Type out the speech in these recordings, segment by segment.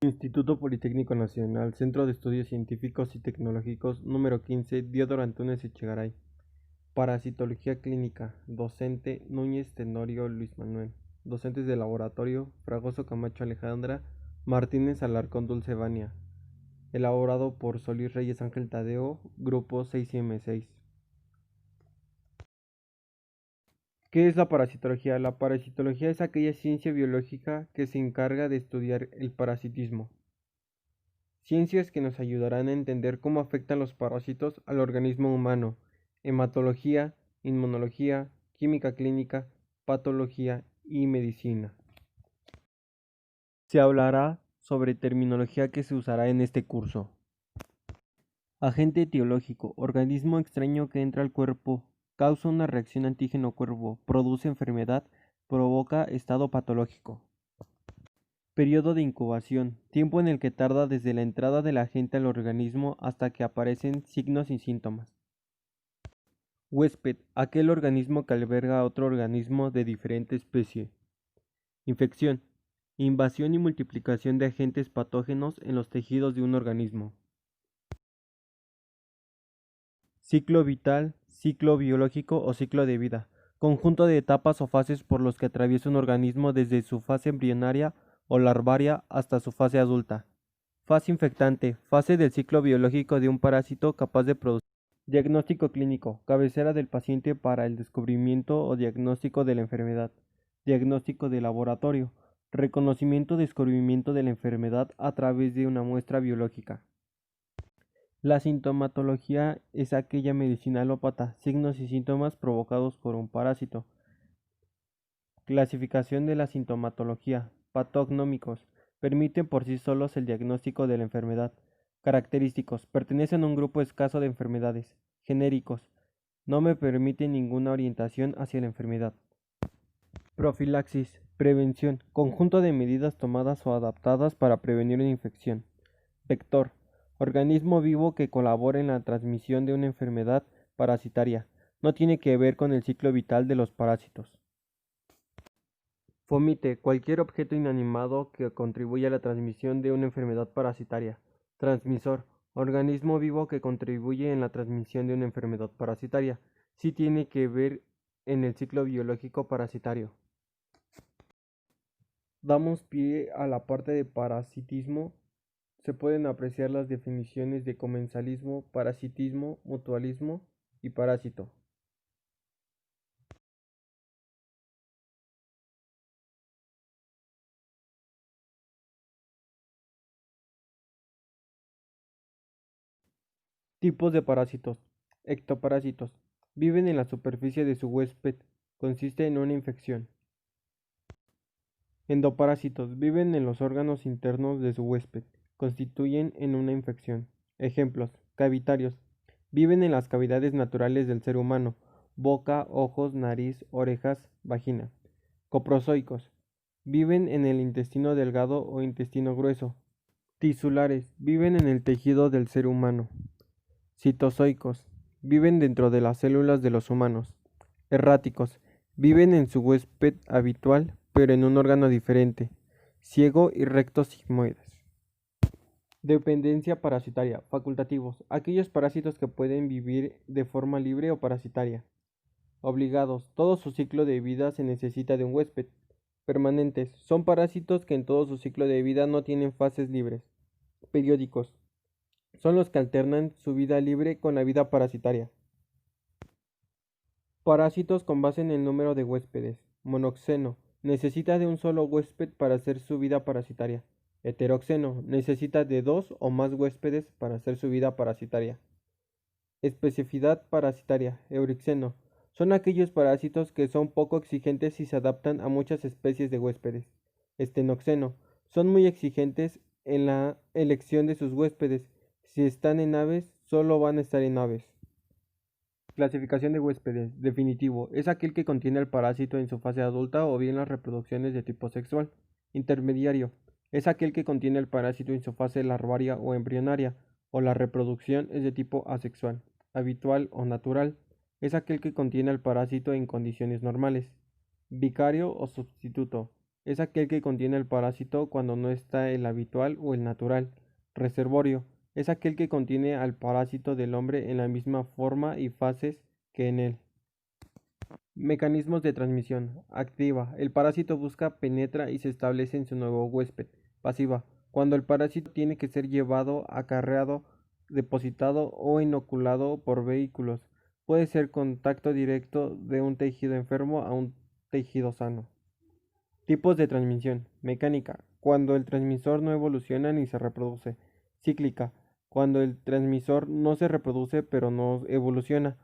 Instituto Politécnico Nacional, Centro de Estudios Científicos y Tecnológicos número 15, Diodoro Antunes Echegaray. Parasitología clínica, docente Núñez Tenorio Luis Manuel. Docentes de laboratorio, Fragoso Camacho Alejandra, Martínez Alarcón Dulce Vania. Elaborado por Solís Reyes Ángel Tadeo, Grupo 6M6. ¿Qué es la parasitología? La parasitología es aquella ciencia biológica que se encarga de estudiar el parasitismo. Ciencias que nos ayudarán a entender cómo afectan los parásitos al organismo humano, hematología, inmunología, química clínica, patología y medicina. Se hablará sobre terminología que se usará en este curso. Agente etiológico, organismo extraño que entra al cuerpo, causa una reacción antígeno-cuerpo, produce enfermedad, provoca estado patológico. Periodo de incubación, tiempo en el que tarda desde la entrada del agente al organismo hasta que aparecen signos y síntomas. Huésped, aquel organismo que alberga a otro organismo de diferente especie. Infección, invasión y multiplicación de agentes patógenos en los tejidos de un organismo. Ciclo vital, ciclo biológico o ciclo de vida, conjunto de etapas o fases por los que atraviesa un organismo desde su fase embrionaria o larvaria hasta su fase adulta. Fase infectante, fase del ciclo biológico de un parásito capaz de producir. Diagnóstico clínico, cabecera del paciente para el descubrimiento o diagnóstico de la enfermedad. Diagnóstico de laboratorio, reconocimiento o descubrimiento de la enfermedad a través de una muestra biológica. La sintomatología es aquella medicina alópata, signos y síntomas provocados por un parásito. Clasificación de la sintomatología. Patógnómicos. Permiten por sí solos el diagnóstico de la enfermedad. Característicos. Pertenecen a un grupo escaso de enfermedades. Genéricos. No me permiten ninguna orientación hacia la enfermedad. Profilaxis. Prevención. Conjunto de medidas tomadas o adaptadas para prevenir una infección. Vector. Organismo vivo que colabora en la transmisión de una enfermedad parasitaria. No tiene que ver con el ciclo vital de los parásitos. Fomite, cualquier objeto inanimado que contribuya a la transmisión de una enfermedad parasitaria. Transmisor, organismo vivo que contribuye en la transmisión de una enfermedad parasitaria. Sí tiene que ver en el ciclo biológico parasitario. Damos pie a la parte de parasitismo. Se pueden apreciar las definiciones de comensalismo, parasitismo, mutualismo y parásito. Tipos de parásitos. Ectoparásitos. Viven en la superficie de su huésped. Consiste en una infección. Endoparásitos. Viven en los órganos internos de su huésped. Constituyen en una infección. Ejemplos. Cavitarios. Viven en las cavidades naturales del ser humano. Boca, ojos, nariz, orejas, vagina. Coprozoicos. Viven en el intestino delgado o intestino grueso. Tisulares. Viven en el tejido del ser humano. Citozoicos. Viven dentro de las células de los humanos. Erráticos. Viven en su huésped habitual, pero en un órgano diferente. Ciego y recto sigmoides. Dependencia parasitaria. Facultativos. Aquellos parásitos que pueden vivir de forma libre o parasitaria. Obligados. Todo su ciclo de vida se necesita de un huésped. Permanentes. Son parásitos que en todo su ciclo de vida no tienen fases libres. Periódicos. Son los que alternan su vida libre con la vida parasitaria. Parásitos con base en el número de huéspedes. Monoxeno. Necesita de un solo huésped para hacer su vida parasitaria. Heteroxeno. Necesita de dos o más huéspedes para hacer su vida parasitaria. Especificidad parasitaria. Eurixeno. Son aquellos parásitos que son poco exigentes y se adaptan a muchas especies de huéspedes. Estenoxeno. Son muy exigentes en la elección de sus huéspedes. Si están en aves, solo van a estar en aves. Clasificación de huéspedes. Definitivo. Es aquel que contiene al parásito en su fase adulta o bien las reproducciones de tipo sexual. Intermediario. Es aquel que contiene el parásito en su fase larvaria o embrionaria, o la reproducción es de tipo asexual. Habitual o natural. Es aquel que contiene al parásito en condiciones normales. Vicario o sustituto. es aquel que contiene el parásito cuando no está el habitual o el natural. Reservorio es aquel que contiene al parásito del hombre en la misma forma y fases que en él. Mecanismos de transmisión. Activa. El parásito busca, penetra y se establece en su nuevo huésped. Pasiva. Cuando el parásito tiene que ser llevado, acarreado, depositado o inoculado por vehículos. Puede ser contacto directo de un tejido enfermo a un tejido sano. Tipos de transmisión. Mecánica. Cuando el transmisor no evoluciona ni se reproduce. Cíclica. Cuando el transmisor no se reproduce pero no evoluciona.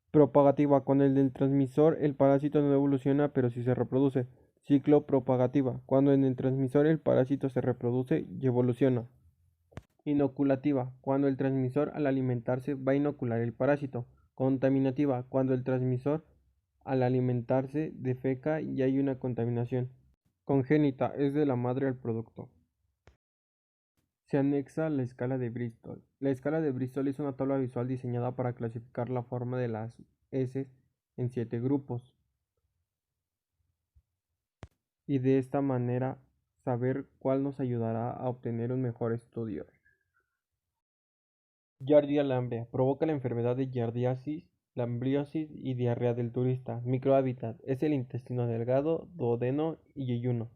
Propagativa. Cuando en el transmisor el parásito no evoluciona pero sí se reproduce. Ciclo propagativa. Cuando en el transmisor el parásito se reproduce y evoluciona. Inoculativa. Cuando el transmisor al alimentarse va a inocular el parásito. Contaminativa. Cuando el transmisor al alimentarse defeca y hay una contaminación. Congénita. Es de la madre al producto. Se anexa la escala de Bristol. La escala de Bristol es una tabla visual diseñada para clasificar la forma de las heces en 7 grupos y de esta manera saber cuál nos ayudará a obtener un mejor estudio. Giardia lambrea provoca la enfermedad de giardiasis, lambriosis y diarrea del turista. Microhábitat es el intestino delgado, duodeno y yeyuno.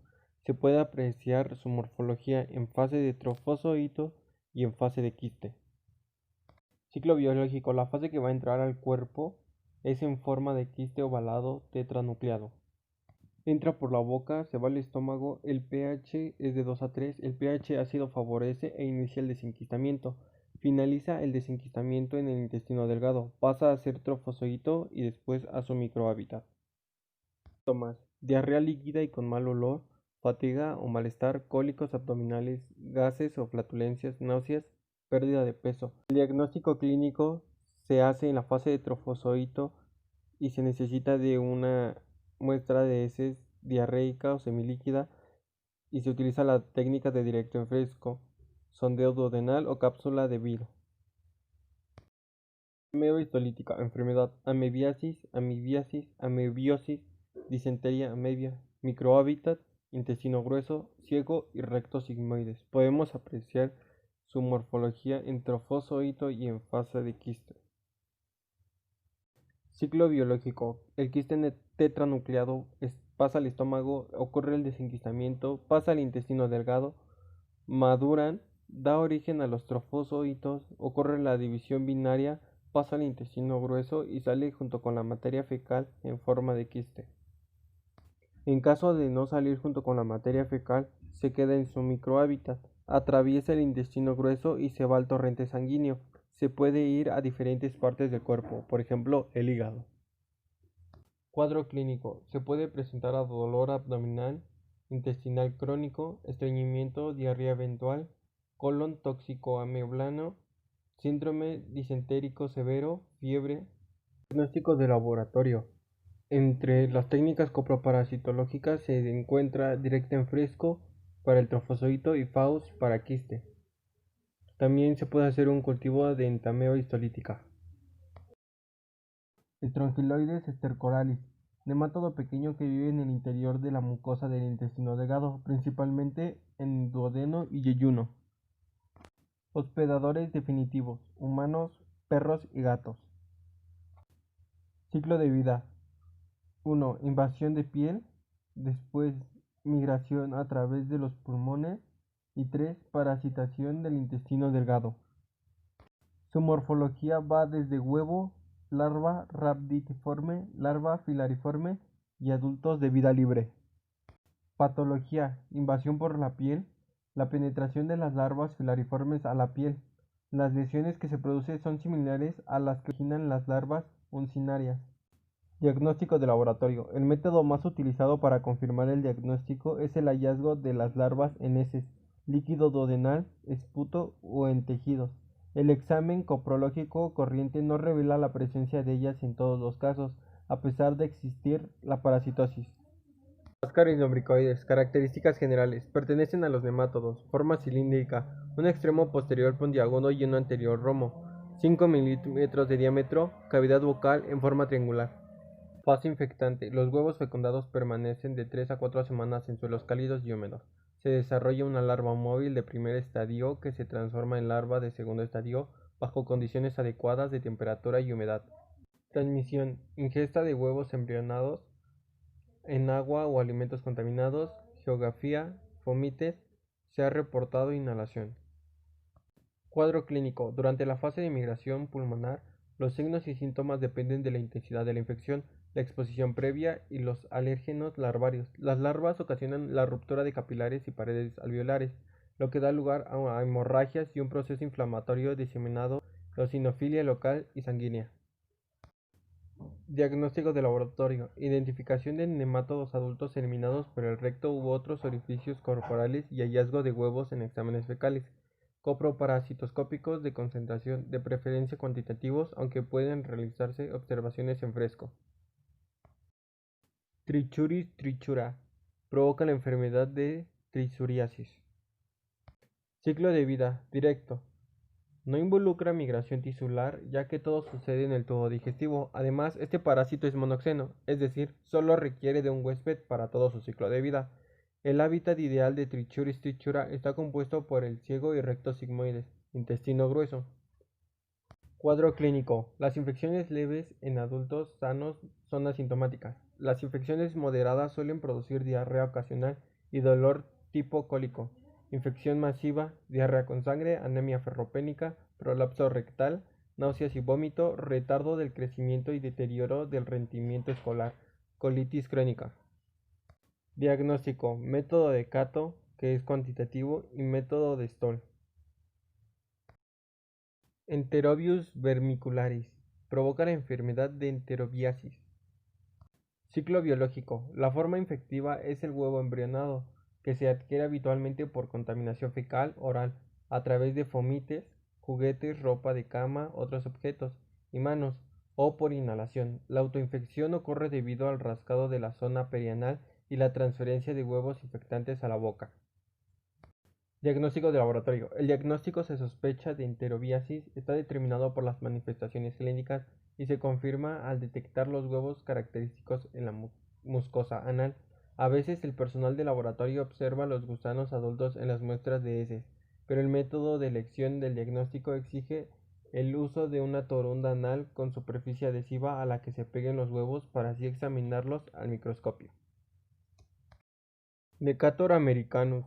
Se puede apreciar su morfología en fase de trofozoito y en fase de quiste. Ciclo biológico. La fase que va a entrar al cuerpo es en forma de quiste ovalado tetranucleado. Entra por la boca, se va al estómago, el pH es de 2 a 3, el pH ácido favorece e inicia el desenquistamiento. Finaliza el desenquistamiento en el intestino delgado, pasa a ser trofozoito y después a su microhábitat. Síntomas: diarrea líquida y con mal olor, fatiga o malestar, cólicos abdominales, gases o flatulencias, náuseas, pérdida de peso. El diagnóstico clínico se hace en la fase de trofozoito y se necesita de una muestra de heces diarreica o semilíquida y se utiliza la técnica de directo en fresco, sondeo duodenal o cápsula de Beer. Amebo histolítica, enfermedad, amibiasis, amebiosis, disentería, amebia, microhábitat, intestino grueso, ciego y recto sigmoides. Podemos apreciar su morfología en trofozoito y en fase de quiste. Ciclo biológico. El quiste tetranucleado pasa al estómago, ocurre el desenquistamiento, pasa al intestino delgado, maduran, da origen a los trofozoitos, ocurre la división binaria, pasa al intestino grueso y sale junto con la materia fecal en forma de quiste. En caso de no salir junto con la materia fecal, se queda en su microhábitat, atraviesa el intestino grueso y se va al torrente sanguíneo. Se puede ir a diferentes partes del cuerpo, por ejemplo, el hígado. Cuadro clínico. Se puede presentar a dolor abdominal, intestinal crónico, estreñimiento, diarrea eventual, colon tóxico ameoblano, síndrome disentérico severo, fiebre. Diagnóstico de laboratorio. Entre las técnicas coproparasitológicas se encuentra directa en fresco para el trofozoito y FAUS para quiste. También se puede hacer un cultivo de entameo histolítica. Strongyloides stercoralis, nematodo pequeño que vive en el interior de la mucosa del intestino delgado, principalmente en duodeno y yeyuno. Hospedadores definitivos: humanos, perros y gatos. Ciclo de vida: 1. Invasión de piel, después migración a través de los pulmones y 3. Parasitación del intestino delgado. Su morfología va desde huevo, larva rhabditiforme, larva filariforme y adultos de vida libre. Patología: invasión por la piel, la penetración de las larvas filariformes a la piel. Las lesiones que se producen son similares a las que originan las larvas uncinarias. Diagnóstico de laboratorio. El método más utilizado para confirmar el diagnóstico es el hallazgo de las larvas en heces, líquido duodenal, esputo o en tejidos. El examen coprológico corriente no revela la presencia de ellas en todos los casos, a pesar de existir la parasitosis. Ascaris lumbricoides. Características generales. Pertenecen a los nemátodos. Forma cilíndrica. Un extremo posterior puntiagudo y un anterior romo. 5 milímetros de diámetro. Cavidad bucal en forma triangular. Fase infectante. Los huevos fecundados permanecen de 3 a 4 semanas en suelos cálidos y húmedos. Se desarrolla una larva móvil de primer estadio que se transforma en larva de segundo estadio bajo condiciones adecuadas de temperatura y humedad. Transmisión. Ingesta de huevos embrionados en agua o alimentos contaminados. Geografía. Fomites. Se ha reportado inhalación. Cuadro clínico. Durante la fase de migración pulmonar, los signos y síntomas dependen de la intensidad de la infección, la exposición previa y los alérgenos larvarios. Las larvas ocasionan la ruptura de capilares y paredes alveolares, lo que da lugar a hemorragias y un proceso inflamatorio diseminado, eosinofilia local y sanguínea. Diagnóstico de laboratorio. Identificación de nemátodos adultos eliminados por el recto u otros orificios corporales y hallazgo de huevos en exámenes fecales. Coproparasitoscópicos de concentración, de preferencia cuantitativos, aunque pueden realizarse observaciones en fresco. Trichuris trichura. Provoca la enfermedad de trisuriasis. Ciclo de vida directo. No involucra migración tisular, ya que todo sucede en el tubo digestivo. Además, este parásito es monoxeno, es decir, solo requiere de un huésped para todo su ciclo de vida. El hábitat ideal de Trichuris trichura está compuesto por el ciego y recto sigmoides, intestino grueso. Cuadro clínico. Las infecciones leves en adultos sanos son asintomáticas. Las infecciones moderadas suelen producir diarrea ocasional y dolor tipo cólico, infección masiva, diarrea con sangre, anemia ferropénica, prolapso rectal, náuseas y vómito, retardo del crecimiento y deterioro del rendimiento escolar, colitis crónica. Diagnóstico. Método de Cato, que es cuantitativo, y método de Stoll. Enterobius vermicularis. Provoca la enfermedad de enterobiasis. Ciclo biológico. La forma infectiva es el huevo embrionado, que se adquiere habitualmente por contaminación fecal oral, a través de fomites, juguetes, ropa de cama, otros objetos, y manos, o por inhalación. La autoinfección ocurre debido al rascado de la zona perianal y la transferencia de huevos infectantes a la boca. Diagnóstico de laboratorio. El diagnóstico se sospecha de enterobiasis, está determinado por las manifestaciones clínicas y se confirma al detectar los huevos característicos en la mucosa anal. A veces el personal de laboratorio observa los gusanos adultos en las muestras de heces, pero el método de elección del diagnóstico exige el uso de una torunda anal con superficie adhesiva a la que se peguen los huevos para así examinarlos al microscopio. Decatur americanus.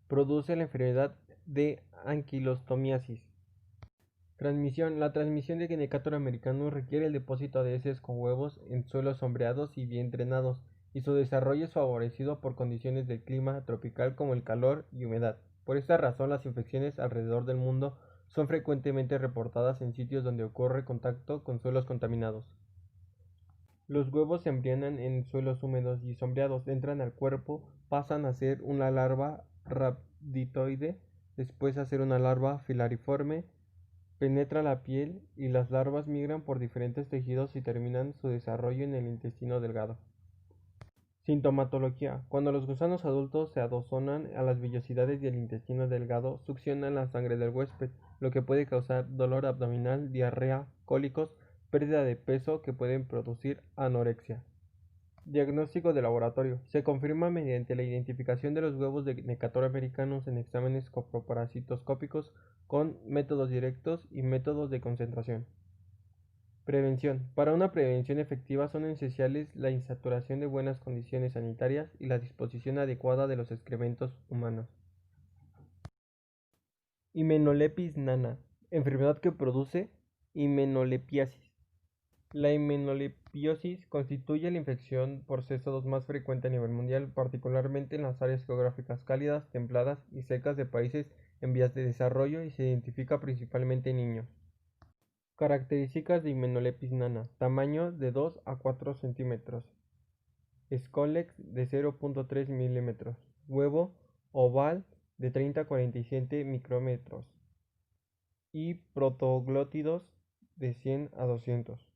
Produce la enfermedad de anquilostomiasis. Transmisión. La transmisión de Decatur americanus requiere el depósito de heces con huevos en suelos sombreados y bien drenados, y su desarrollo es favorecido por condiciones del clima tropical como el calor y humedad. Por esta razón, las infecciones alrededor del mundo son frecuentemente reportadas en sitios donde ocurre contacto con suelos contaminados. Los huevos se embrionan en suelos húmedos y sombreados, entran al cuerpo, pasan a ser una larva rhabditoide, después a ser una larva filariforme, penetra la piel y las larvas migran por diferentes tejidos y terminan su desarrollo en el intestino delgado. Sintomatología. Cuando los gusanos adultos se adosonan a las vellosidades del intestino delgado, succionan la sangre del huésped, lo que puede causar dolor abdominal, diarrea, cólicos, pérdida de peso que pueden producir anorexia. Diagnóstico de laboratorio. Se confirma mediante la identificación de los huevos de Decatur americanus en exámenes coproparasitoscópicos con métodos directos y métodos de concentración. Prevención. Para una prevención efectiva son esenciales la insaturación de buenas condiciones sanitarias y la disposición adecuada de los excrementos humanos. Himenolepis nana. Enfermedad que produce himenolepiasis. La himenolepiosis constituye la infección por C2 más frecuente a nivel mundial, particularmente en las áreas geográficas cálidas, templadas y secas de países en vías de desarrollo y se identifica principalmente en niños. Características de Hymenolepis nana: tamaño de 2 a 4 centímetros, Scolex de 0.3 milímetros, huevo oval de 30 a 47 micrómetros y protoglótidos de 100 a 200.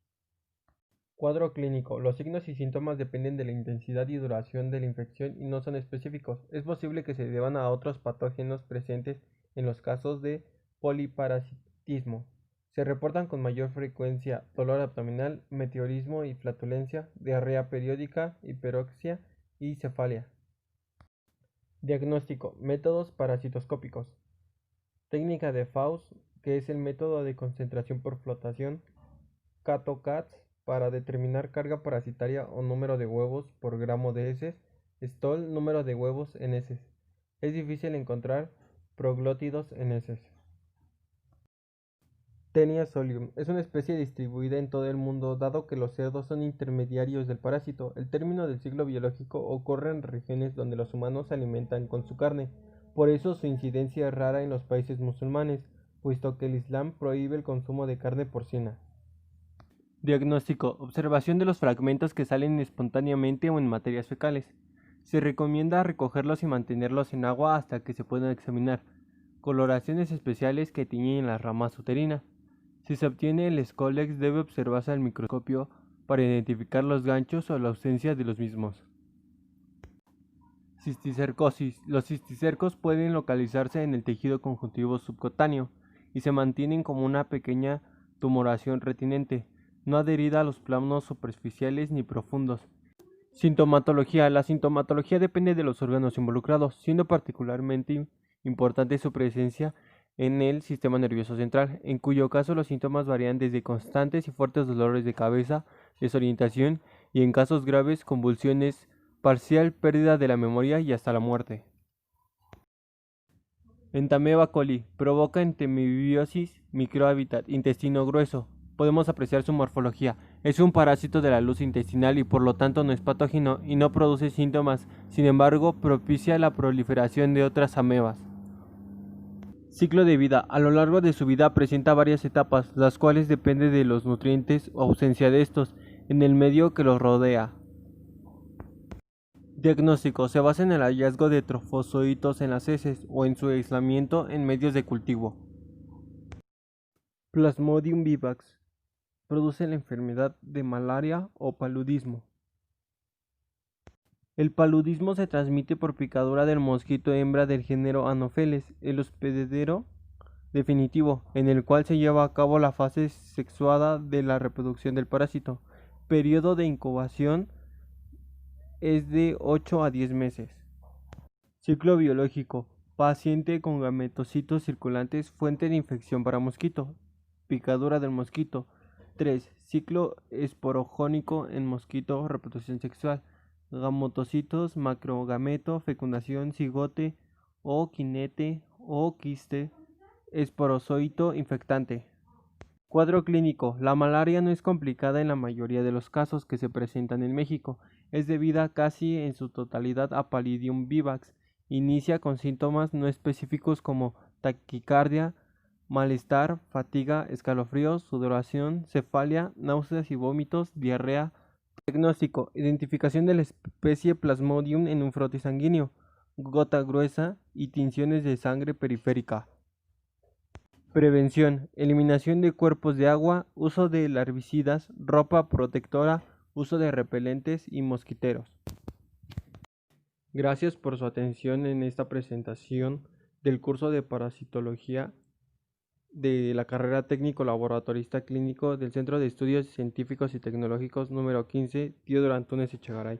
Cuadro clínico. Los signos y síntomas dependen de la intensidad y duración de la infección y no son específicos. Es posible que se deban a otros patógenos presentes en los casos de poliparasitismo. Se reportan con mayor frecuencia dolor abdominal, meteorismo y flatulencia, diarrea periódica, hiperoxia y cefalia. Diagnóstico: métodos parasitoscópicos. Técnica de Faust, que es el método de concentración por flotación. Cato-Cats, para determinar carga parasitaria o número de huevos por gramo de heces. Stoll, número de huevos en heces. Es difícil encontrar proglótidos en heces. Taenia solium es una especie distribuida en todo el mundo, dado que los cerdos son intermediarios del parásito. El término del ciclo biológico ocurre en regiones donde los humanos se alimentan con su carne. Por eso su incidencia es rara en los países musulmanes, puesto que el Islam prohíbe el consumo de carne porcina. Diagnóstico: observación de los fragmentos que salen espontáneamente o en materias fecales. Se recomienda recogerlos y mantenerlos en agua hasta que se puedan examinar. Coloraciones especiales que tiñen las ramas uterinas. Si se obtiene el Scolex, debe observarse al microscopio para identificar los ganchos o la ausencia de los mismos. Cisticercosis. Los cisticercos pueden localizarse en el tejido conjuntivo subcutáneo y se mantienen como una pequeña tumoración retinente, no adherida a los planos superficiales ni profundos. Sintomatología. La sintomatología depende de los órganos involucrados, siendo particularmente importante su presencia en el sistema nervioso central, en cuyo caso los síntomas varían desde constantes y fuertes dolores de cabeza, desorientación y, en casos graves, convulsiones, parcial pérdida de la memoria y hasta la muerte. Entamoeba coli provoca entemobiosis microhábitat intestino grueso. Podemos apreciar su morfología. Es un parásito de la luz intestinal y por lo tanto no es patógeno y no produce síntomas. Sin embargo, propicia la proliferación de otras amebas. Ciclo de vida. A lo largo de su vida presenta varias etapas, las cuales dependen de los nutrientes o ausencia de estos en el medio que los rodea. Diagnóstico: se basa en el hallazgo de trofozoitos en las heces o en su aislamiento en medios de cultivo. Plasmodium vivax produce la enfermedad de malaria o paludismo. El paludismo se transmite por picadura del mosquito hembra del género Anopheles, el hospedero definitivo, en el cual se lleva a cabo la fase sexuada de la reproducción del parásito. Periodo de incubación es de 8 a 10 meses. Ciclo biológico: paciente con gametocitos circulantes, fuente de infección para mosquito, picadura del mosquito. 3. Ciclo esporogónico en mosquito, reproducción sexual, gametocitos, macrogameto, fecundación, cigote o quinete o quiste, esporozoito infectante. Cuadro clínico: la malaria no es complicada en la mayoría de los casos que se presentan en México. Es debida casi en su totalidad a Palidium vivax. Inicia con síntomas no específicos como taquicardia, malestar, fatiga, escalofríos, sudoración, cefalia, náuseas y vómitos, diarrea. Diagnóstico: identificación de la especie Plasmodium en un frote sanguíneo, gota gruesa y tinciones de sangre periférica. Prevención: eliminación de cuerpos de agua, uso de larvicidas, ropa protectora, uso de repelentes y mosquiteros. Gracias por su atención en esta presentación del curso de parasitología de la carrera técnico laboratorista clínico del Centro de Estudios Científicos y Tecnológicos número 15, Teodoro Antúnez Echegaray.